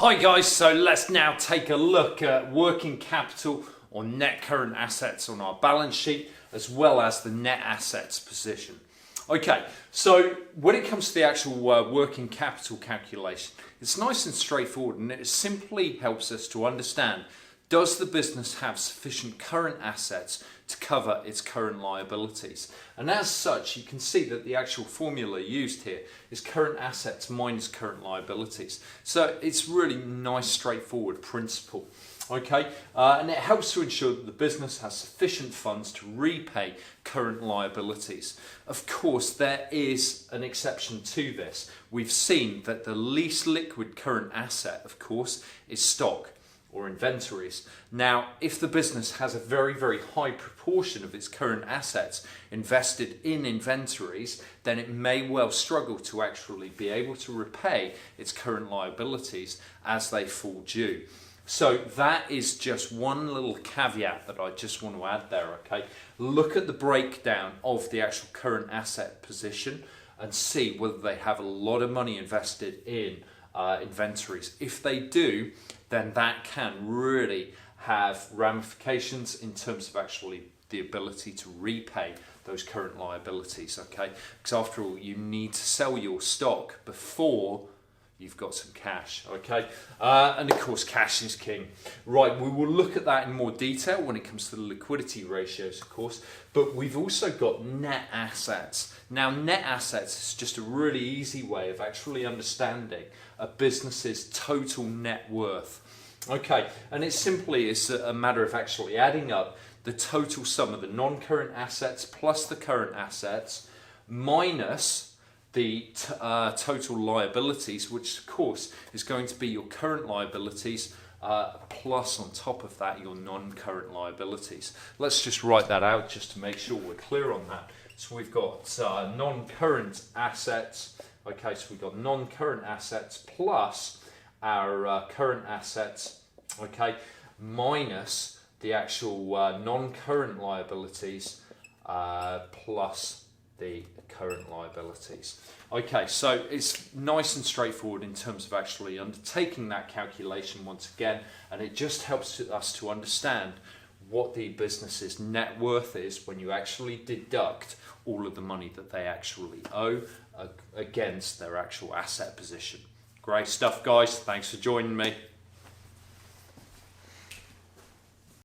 Hi guys, so let's now take a look at working capital or net current assets on our balance sheet, as well as the net assets position. Okay, so when it comes to the actual working capital calculation, it's nice and straightforward, and it simply helps us to understand, does the business have sufficient current assets to cover its current liabilities? And as such, you can see that the actual formula used here is current assets minus current liabilities. So it's really nice, straightforward principle. Okay, and it helps to ensure that the business has sufficient funds to repay current liabilities. Of course, there is an exception to this. We've seen that the least liquid current asset, of course, is stock or inventories. Now, if the business has a very, very high proportion of its current assets invested in inventories, then it may well struggle to actually be able to repay its current liabilities as they fall due. So that is just one little caveat that I just want to add there, okay? Look at the breakdown of the actual current asset position and see whether they have a lot of money invested in inventories. If they do, then that can really have ramifications in terms of actually the ability to repay those current liabilities, okay? Because after all, you need to sell your stock before you've got some cash, okay? And of course, cash is king. Right, we will look at that in more detail when it comes to the liquidity ratios, of course, but we've also got net assets. Now, net assets is just a really easy way of actually understanding a business's total net worth. Okay, and it simply is a matter of actually adding up the total sum of the non-current assets plus the current assets minus the total liabilities, which of course is going to be your current liabilities plus on top of that your non-current liabilities. Let's just write that out just to make sure we're clear on that. So we've got non-current assets. Okay, so we've got non-current assets plus our current assets, okay, minus the actual non-current liabilities plus the current liabilities. Okay, so it's nice and straightforward in terms of actually undertaking that calculation once again, and it just helps us to understand what the business's net worth is when you actually deduct all of the money that they actually owe against their actual asset position. Great stuff, guys. Thanks for joining me.